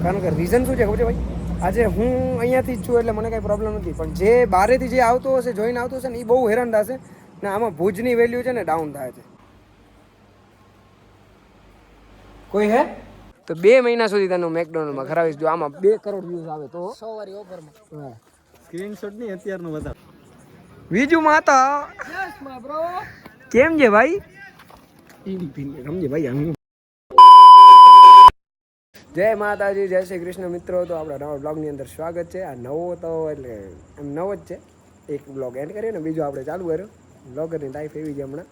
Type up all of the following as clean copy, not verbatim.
કારણ કે રીઝન શું છે ખબર છે ભાઈ, આજે હું અહીંયાથી જ છું એટલે મને કાંઈ પ્રોબ્લેમ નથી, પણ જે બહારેથી જે આવતો હશે, જોઈને આવતો હશે ને એ બહુ હેરાન થશે ને આમાં ભુજની વેલ્યુ છે ને ડાઉન થાય છે. કોઈ હે તો 2 મહિના સુધી તને મેકડોનલ્ડમાં ખરાવીશ જો આમાં 2 કરોડ વ્યૂઝ આવે તો 100 વાળી ઓફરમાં. હા સ્ક્રીનશોટ નહીં અત્યારનો બધા. બીજું માતા યસ મા બ્રો કેમ છે ભાઈ? સમજે ભાઈ આમ. જય માતાજી, જય શ્રી કૃષ્ણ મિત્રો. તો આપણા નવા બ્લોગની અંદર સ્વાગત છે. આ નવો તો એટલે એમ નવો જ છે. એક બ્લોગ એન્ડ કરીએ ને બીજો આપણે ચાલુ કર્યો. બ્લોગરની લાઈફ એવી છે હમણાં,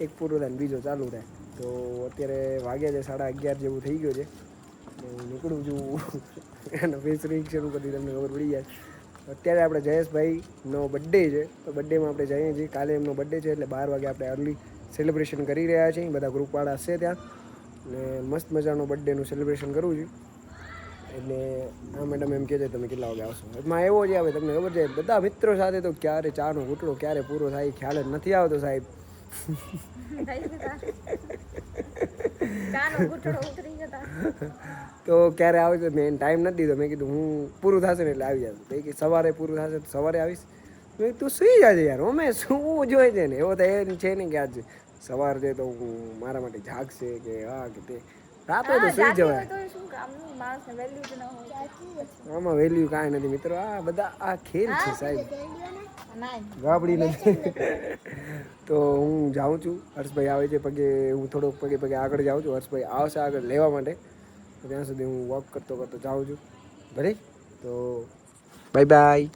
એક પૂરો થાય ને બીજો ચાલુ થાય. તો અત્યારે વાગ્યા છે 11:30 જેવું થઈ ગયો છે. હું નીકળું છું એનો ફેસ રીંગ શરૂ કરી તમને ખબર પડી જાય. અત્યારે આપણે જયેશભાઈનો બર્થડે છે, તો બર્થડેમાં આપણે જઈએ છીએ. કાલે એમનો બર્થડે છે એટલે 12 વાગે આપણે અર્લી સેલિબ્રેશન કરી રહ્યા છીએ. બધા ગ્રુપવાળા હશે ત્યાં ને મસ્ત મજાનો બર્થડેનું સેલિબ્રેશન કરવું છું. એટલે આ મેડમ એમ કહે છે તમે કેટલા વાગે આવશો. એમાં એવો છે હવે તમને ખબર છે બધા મિત્રો સાથે તો ક્યારે ચાનો ઘૂંટડો ક્યારે પૂરો થાય ખ્યાલ જ નથી આવતો સાહેબ. તો ક્યારે આવે છે મેં ટાઈમ નથી દીધો. મેં કીધું હું પૂરું થશે ને એટલે આવી જશે. તો કે સવારે પૂરું થશે તો સવારે આવીશ. મેં તું સુઈ જજે યાર, અમે શું જોઈએ છે ને એવો તો એ છે ને કે આજ સવાર છે તો હું મારા માટે જાગશે કે હા કે તે રાતે તો સુઈ જવાય. આમાં વેલ્યુ કાંઈ નથી મિત્રો. આ બધા આ ખેલ છે સાહેબ, ગાબડી નથી. તો હું જાઉં છું, હર્ષભાઈ આવે છે પગે, હું થોડોક પગે પગે આગળ જાઉં છું. હર્ષભાઈ આવશે આગળ લેવા માટે, ત્યાં સુધી હું વોક કરતો કરતો જાઉં છું. ભલે તો બાય બાય.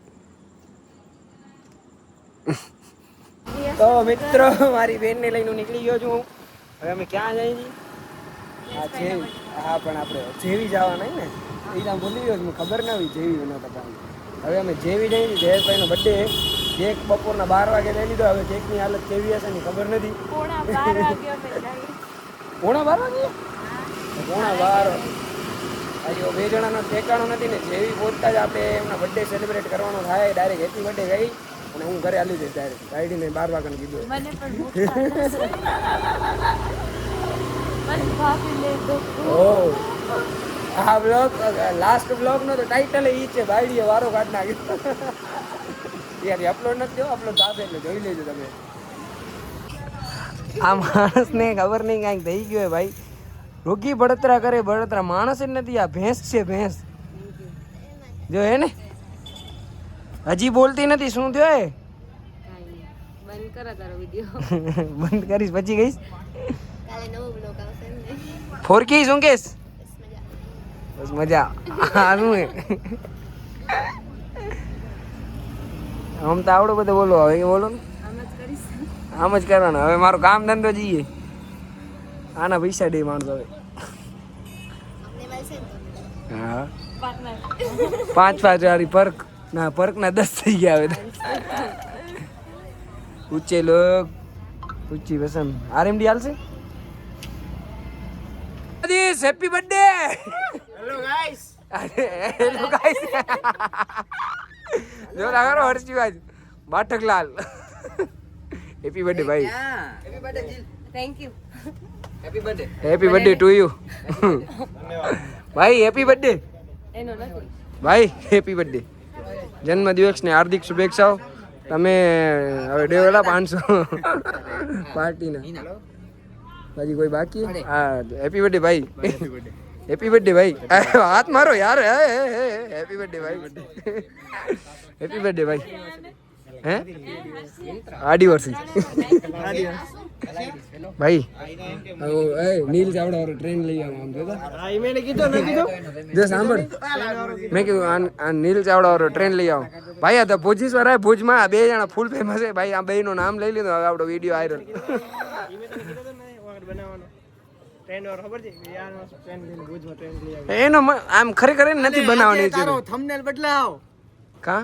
તો મિત્રો મારી બેનને લઈને નીકળી ગયો છું. હવે અમે ક્યાં જઈએ છીએ? હા જેવી, હા પણ આપણે જેવી જવા નહીં ને એ ત્યાં ભૂલી ગયો છું, ખબર ના હોય જેવી નહોતા પાડે. હવે અમે જેવી જઈએ છીએ. જયેશભાઈનો બર્થડે કેક બપોરના 12 વાગે લઈ લીધો. હવે કેકની હાલત કેવી હશે ને ખબર નથી. પોણા 12 વાગે? પોણા 12 હજી 2 જણાનો ઠેકાણો નથી ને. જેવી પહોંચતા જ આપણે એમના બર્થડે સેલિબ્રેટ કરવાનો થાય. ડાયરેક્ટ હેપી બર્થડે ગઈ અને હું ઘરે આલી જઈશ ડાયરેક્ટ. ગાડીને 12 વાગ્યાને કીધું. આ બ્લોગ લાસ્ટ બ્લોગનો તો ટાઇટલ ઈ છે, બાયડીએ વારો કાઢ નાખ્યો. યાર અપલોડ નથી થયો, અપલોડ થશે એટલે જોઈ લેજો તમે. આ માણસને ખબર નહીં કાંઈક થઈ ગયું હે ભાઈ. રોગી બળતરા કરે બળતરા. માણસ જ નથી, આ ભેંસ છે ભેંસ. જો હે ને હજી બોલતી નથી. શું થયો હે? બંધ કરા તારો વિડિયો. બંધ કરીશ પછી ગઈશ. કાલે નવો બ્લોગ આવશે ને. ફોરકી શું કેસ? બસ મજા. આ શું હે? આમ તો આવડો બધો બોલો. હવે બોલો ને. આમ જ કરવાનું. હવે મારું કામ ધંધો જઈએ. આના પૈસા દે માણસો હવે. હા 5 વાળી પરક ના, પરક ના 10 થઈ ગયા હવે. ઊંચે લોગ ઊંચી વસન આરએમડી હાલશે. Happy birthday. Hello guys. Hello guys. જો લાગરો હર્ષિવાજ બાટકલાલ. હેપી બર્થડે ભાઈ. Happy birthday Jeel. Thank you. Happy birthday. Happy birthday to you. ભાઈ હેપી બર્થડે. એનો નથી ભાઈ. Happy birthday. જન્મ દિવસની હાર્દિક શુભેચ્છાઓ. તમે હવે ડેવેલા 500 પાર્ટીના. પછી કોઈ બાકી? હા હેપી બર્થડે ભાઈ. હેપી બર્થડે ભાઈ. હાથ મારો યાર. હેપી બર્થડે ભાઈ. હેપી બર્થડે ભાઈ. હે આડી વર્ષી ભાઈ. નીલ ચાવડા વાળો ટ્રેન લઈ આવો. આમ મેં કીધું જો સાંભળ, મેં કીધું આ નીલ ચાવડા વાળો ટ્રેન લઈ આવો ભાઈ. આ તો ભુજીશ્વર હે, ભુજમાં 2 જણા ફૂલ ફેમસ છે ભાઈ. આ 2 નું નામ લઈ લીધું. હવે આપણો વિડીયો વાયરલ. એનો આમ ખરેખર નથી બનાવવાની. થંબનેલ બદલાવ. કા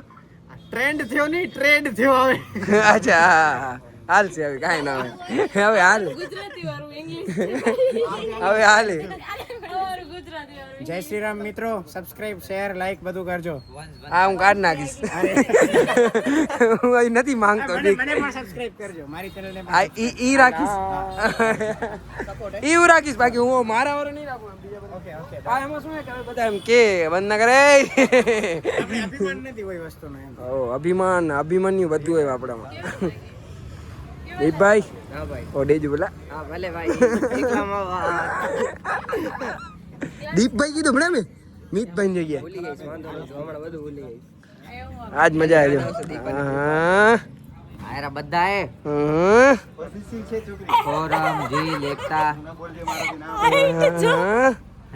ટ્રેન્ડ થયો નહીં, ટ્રેન્ડ થયો હવે. અચ્છા હા હાલ છે. હવે કાંઈ ના હવે. હવે હાલ હવે હાલે. જય શ્રી રામ મિત્રો, સબસ્ક્રાઇબ શેર લાઈક બધું કરજો. હા હું કાઢ નાખીશ. હું અહીં નથી માંગતો. મને પણ સબસ્ક્રાઇબ કરજો મારી ચેનલને. આ ઈ રાખીશ. ઈ હું રાખીશ, બાકી હું મારા વાળો નહીં રાખું. Okay okay. આ એમાં શું છે કે બધા એમ કે બંધ ના કરે. અભિમાન નથી કોઈ વસ્તુનો એમ. ઓ અભિમાન્યુ બધું હોય આપણામાં. દીપભાઈ હા ભાઈ. ઓ ડેજુ બોલા. હા ભલે ભાઈ. દીપભાઈ કીધું ભણે મેં મિતભાઈ ની જગ્યાએ. ભૂલી ગઈ વાંધો નહીં, હમણાં બધું ભૂલી ગઈ. આજ મજા આવી. હા આયરા બધા હે. ફોરમ જી લેખતા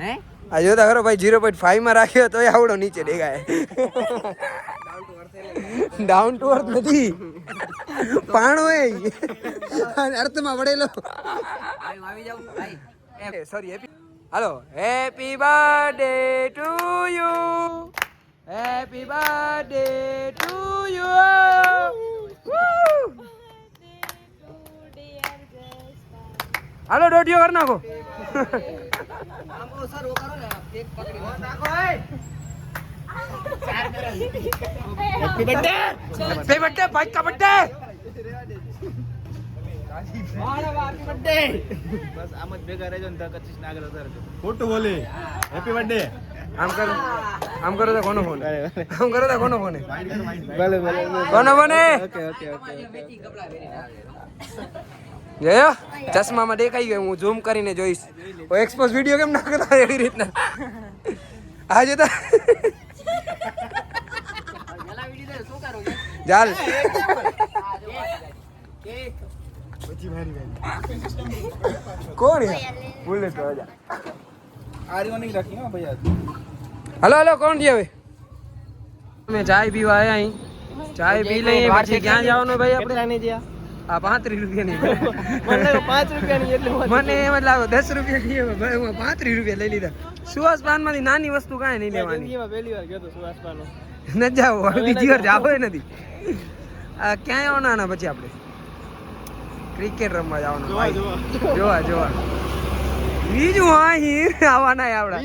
હે. આ જોતા ખરો ભાઈ 0.5 માં રાખ્યો તો આવડો નીચે દેખાય. ડાઉન ટુ અર્થ નથી, પાણો એ અર્થમાં વડેલો. આવી જાવ ભાઈ. Sorry happy. હાલો happy birthday to you, happy birthday to you. હાલો ડોડિયો કર નાખો. હેપી બર્થડે, હેપી બર્થડે ભાઈ કા બર્થડે. બસ આમ જ ભેગા રહેજો ને 25 ને આગળ વધારજો. ખોટું બોલે. Happy birthday. આમ કરો તો કોનો ફોન, આમ કરો તો કોનો ફોન, ભલે ભલે. કોનો ફોન. Okay okay okay. જોયો ચશ્મામાં દેખાઈ ગયો. હું ઝૂમ કરીને જોઈશ. એક્સપોઝ વિડીયો કેમ ના કરતા એવી રીતના. આજે તો ચાલ કોણ બોલે તો આજા. આર્યો નહીં રાખી હો ભૈયા. હલો કોણ છે હવે? અમે ચાય પીવા આયા અહીં. ચાય પી લઈએ પછી ક્યાં જવાનું ભાઈ આપણે? કેટલાની છે આ 35 રૂપિયાની. મને 5 રૂપિયાની એટલે મને એમ જ લાગે 10 રૂપિયાની. ભાઈ હું 35 રૂપિયા લઈ લીધા. સુવાસ પાનમાંથી નાની વસ્તુ કાંઈ નહીં લેવાની. જિંદગીમાં પહેલી વાર ગયો તો સુવાસપાનો. ન જાવ બીજી વાર જાવ નથી. આ ક્યાંય આવવાના પછી આપણે ક્રિકેટ રમવા જવાનું. જોવા બીજું અહીં આવવાના આપડા.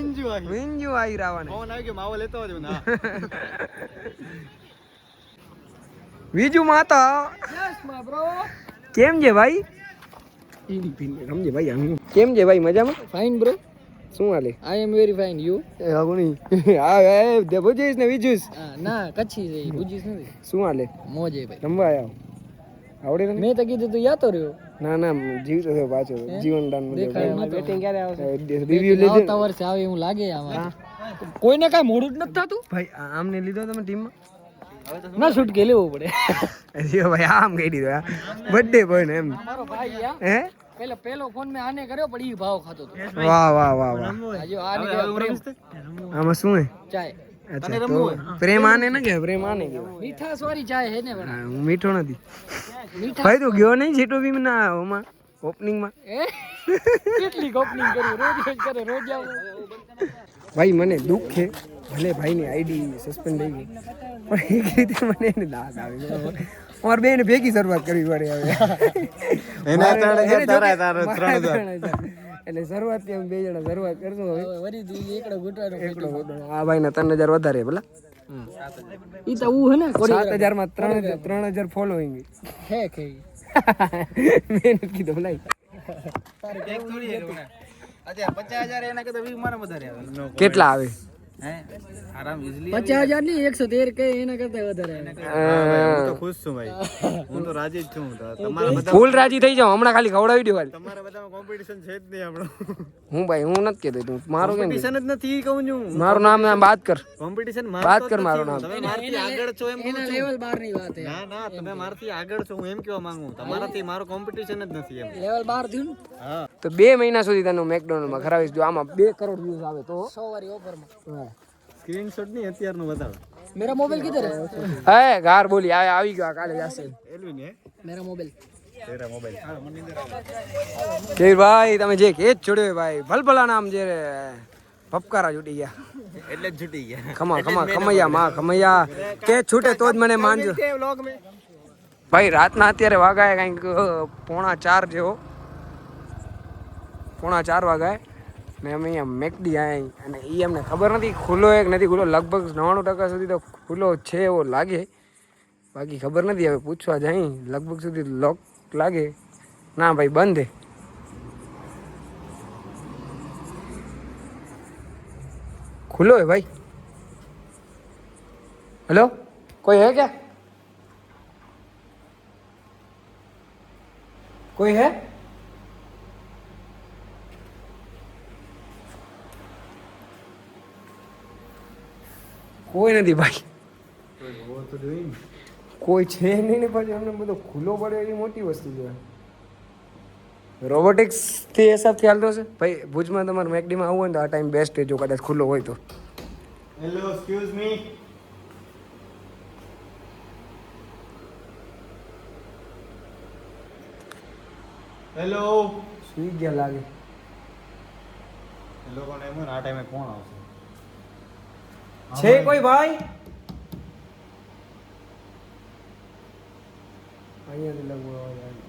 વિંજુ અહીં આવવાના. ફોન આવી ગયો માવો લેતો આવજો ના. બીજું માતા કેમ છે ભાઈ? સમજે ભાઈ કેમ છે ભાઈ? મજામાં? Fine bro. શું હાલે? આઈ એમ વેરી ફાઇન. યુ? હાગુની હા એ ભુજીસ ને વિજુસ. ના કચ્છી છે ભુજીસ નથી. શું હાલે? મોજે ભાઈ. રમવા આવ્યા આવડે તને? મેં તો કીધું તું યાતો રહ્યો. ના જીવતો થયો પાછો. જીવનદાન બેટિંગ ક્યારે આવશે? રિવ્યુ લીધો. આવતા વર્ષે આવે એવું લાગે આમાં. કોઈને કાંઈ મોડું જ નથી થતું ભાઈ આમને લીધો તમે ટીમમાં? ના શૂટ કે લેવું પડે. અરે ભાઈ આમ કહી દીધો. બર્થડે બોય ને એમ. મારો ભાઈ આ હે પેલો ફોન મેં આને કર્યો પણ ઈ ભાવ ખાતો હતો. વાહ હજુ આને કહેવાય પ્રેમ. આમાં શું હે? ચાય. અચ્છા તો પ્રેમ આને ન કહેવાય, પ્રેમ આને કહેવાય. મીઠા સોરી ચાય હે ને હા, હું મીઠો નથી મીઠા. ભાઈ. તું ગયો નહીં જીટો બી ના ઓમાં ઓપનિંગમાં? કેટલી ઓપનિંગ કરી રોજ કરે રોજ આવું. ભાઈ મને દુઃખ છે, ભલે ભાઈની આઈડી સસ્પેન્ડ થઈ ગઈ પણ એક રીતે મને એને દાદ આવે. અમારે બેન ભેગી શરૂઆત કરવી પડે હવે. એના 3000 તારા 3000 એટલે શરૂઆત થી બે જણા શરૂઆત કરશું હવે. વરી દી એકડો ઘૂંટવાનો એકડો આ ભાઈ ના 3000 વધારે ભલા. ઈ તો હું હે ને 7000 માં 3000 ફોલોઈંગ હે કે મેં કીધું ભલા એક થોડી અચ્છા 50000 એના કરતા 20 મારા વધારે આવે. કેટલા આવે? હે આરામ ઇઝીલી 50000 ની 113 કે એના કરતા વધારે આવે. હું તો ખુશ છું ભાઈ. હું તો રાજી જ છું. તમારા બધા ફૂલ રાજી થઈ જાવ હમણાં. ખાલી ખવડાવી દો ખાલી. તમારા બધામાં કોમ્પિટિશન છે જ નહીં આપણો. હું ભાઈ હું નથી કહેતો. તું મારું કેમ કોમ્પિટિશન જ નથી કહું છું. મારું નામ બાત કર. કોમ્પિટિશન વાત કર મારું નામ. તમે મારથી આગળ છો એમ કહું એના છું. લેવલ 12 ની વાત હે. ના ના તમે મારથી આગળ છો હું એમ કહેવા માંગુ. તમારાથી મારો કોમ્પિટિશન જ નથી એમ. લેવલ 12 થયું ને. હા તો 2 મહિના સુધી તને મેકડોનલ્ડમાં ખરાવીશ. જો આમાં 2 કરોડ વ્યૂઝ આવે તો 100 વાળી ઓફર માં. સ્ક્રીનશોટ નહીં અત્યારનું બતાવો. मेरा मोबाइल किधर है? હે ગાર બોલી આવી ગયો કાલે જશે. એલવી ને मेरा मोबाइल તેરા મોબાઈલ. હા મને અંદર કે ભાઈ તમે જે કેચ છોડ્યો ભાઈ ભલભલા નામ જે ભપકારા છૂટી ગયા. એટલે જ છૂટી ગયા. ખમૈયા માં ખમૈયા કેચ છૂટે તો જ મને માનજો વ્લોગ મે ભાઈ. રાતના અત્યારે વાગાય કંઈક 3:45 જેવો. 3:45 વાગાય. ને અમે અહીંયા મેકડી આવ્યા અને એ અમને ખબર નથી ખુલ્લો એક નથી ખુલ્લો. લગભગ 99% સુધી તો ખુલ્લો છે એવો લાગે, બાકી ખબર નથી. હવે પૂછવા જાય લગભગ સુધી લોક લાગે. ના ભાઈ બંધ હે. ખુલ્લો હે ભાઈ. હેલો, કોઈ હે ક્યાં? કોઈ હે? કોઈ નથી ભાઈ, કોઈ છે નહીં ને પછી અમને બધો ખુલ્લો પડે એવી મોટી વસ્તુ છે. રોબોટિક્સ થી હિસાબથી હાલતો હશે ભાઈ. ભુજમાં તમારે મેકડીમાં આવવું હોય ને તો આ ટાઈમ બેસ્ટ છે જો કદાચ ખુલ્લો હોય તો. Hello, excuse me. હેલો. સુઈ ગયા લાગે. એ લોકોને એમ હોય ને આ ટાઈમે કોણ આવશે? છે કોઈ ભાઈ? અહીંયાથી લગભગ અવાજ આવે.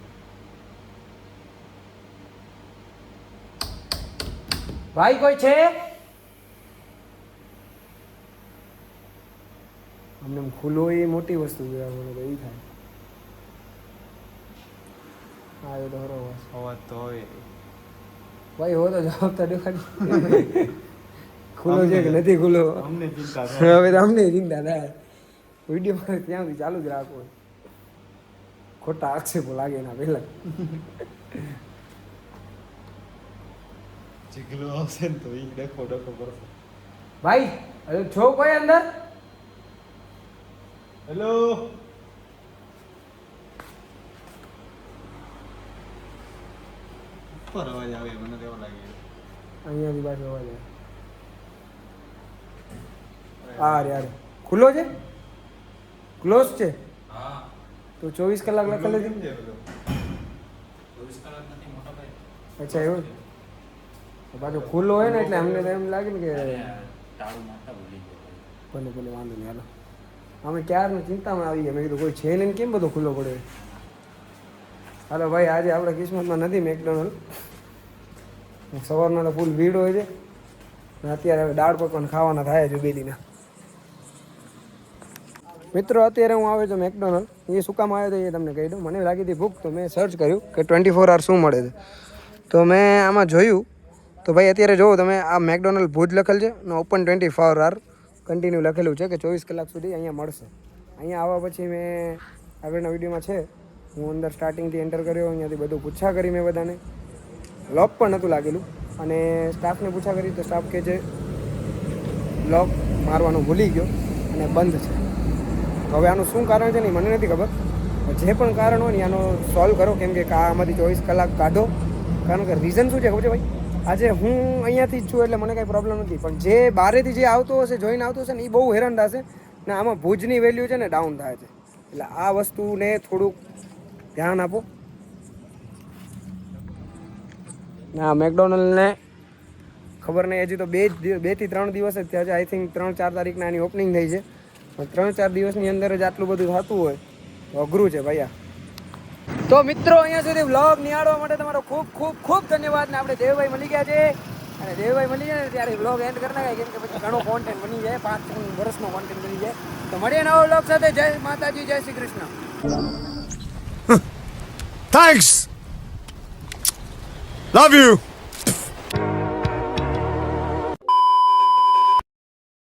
ભાઈ કોઈ છે? અમને એમ ખુલ્લો એ મોટી વસ્તુ છે. મને તો એ થાય. હા એ તો હરો અવાજ તો હોય. ભાઈ હો તો જવાબ તો દેખાડી. ખુલ્લો છે કે નથી ખુલ્લો અમને ચિંતા થાય. હવે તો અમને ચિંતા થાય. વિડીયો ત્યાંથી ચાલુ જ રાખો. ખોટા આક્ષેપો લાગે એના પહેલા. ચીકલો આવશે ને તો ઈ ડખો ડખો કરશે. ભાઈ હજુ છો કોઈ અંદર? હેલો. ઉપર અવાજ આવે મને તો એવું લાગે. અહીંયાથી પાછો અવાજ આવે. આ રે યાર ખુલ્લો છે? ક્લોઝ છે? હા. તો 24 કલાક લખેલું છે. 24 કલાક નથી મોટો ભાઈ. અચ્છા એવું છે. તો પાછો ખુલ્લો હોય ને એટલે અમને તો એમ લાગે ને કે તાળું મારતા ભૂલી ગયો. ભલે ભલે વાંધો નહીં હાલો. અમે ક્યારની ચિંતામાં આવી ગયા. મેં કીધું કોઈ છે ને કેમ બધો ખુલ્લો પડે. હાલો ભાઈ આજે આપણે કિસ્મતમાં નથી મેકડોનલ્ડ. સવારના તો ફૂલ ભીડ હોય છે ને અત્યારે હવે દાળ પકવાન ખાવાના થાય છે બેલીના. મિત્રો અત્યારે હું આવ્યો છું મેકડોનલ્ડ. એ શું કામ આવ્યો હતો એ તમને કહી દઉં. મને લાગી હતી ભૂખ તો મેં સર્ચ કર્યું કે 24 hours શું મળે છે. તો મેં આમાં જોયું તો ભાઈ અત્યારે જોવો તમે આ મેકડોનલ્ડ ભુજ લખેલ છે ને ઓપન 24 hour કન્ટિન્યુ લખેલું છે કે 24 કલાક સુધી અહીંયા મળશે. અહીંયા આવવા પછી મેં આગળના વિડીયોમાં છે હું અંદર સ્ટાર્ટિંગથી એન્ટર કર્યો. અહીંયાથી બધું પૂછા કરી મેં બધાને. લોક પણ નહોતું લાગેલું અને સ્ટાફને પૂછા કરી તો સ્ટાફ કે છે લોક મારવાનું ભૂલી ગયો અને બંધ છે. તો હવે આનું શું કારણ છે ને મને નથી ખબર. જે પણ કારણ હોય ને આનો સોલ્વ કરો, કેમ કે આમાંથી 24 કલાક કાઢો. કારણ કે રીઝન શું છે ખબર છે ભાઈ? આજે હું અહીંયાથી જ છું એટલે મને કાંઈ પ્રોબ્લેમ નથી, પણ જે બહારેથી જે આવતો હશે જોઈને આવતો હશે ને એ બહુ હેરાન થશે ને આમાં ભુજની વેલ્યુ છે ને ડાઉન થાય છે. એટલે આ વસ્તુને થોડુંક ધ્યાન આપો. ના મેકડોનલ્ડને ખબર નહીં હજી તો 2 થી 3 દિવસ જ થયા છે. આઈ થિંક 3-4 તારીખના આની ઓપનિંગ થઈ છે. પણ 3-4 દિવસની અંદર જ આટલું બધું થતું હોય તો અઘરું છે ભૈયા. તો મિત્રો અહીંયા સુધી વ્લોગ નિહાળવા માટે તમારો ખૂબ ખૂબ ખૂબ ધન્યવાદ. ને આપણે દેવભાઈ મળી ગયા છે અને દેવભાઈ મળી જાય ને ત્યારે વ્લોગ એન્ડ કરી નાખાય, કેમ કે પછી ઘણો કોન્ટેન્ટ બની જાય. 5 વર્ષનો કોન્ટેન્ટ બની જાય. તો મળીએ નવા વ્લોગ સાથે. જય માતાજી, જય Shri Krishna. Thanks. Love you.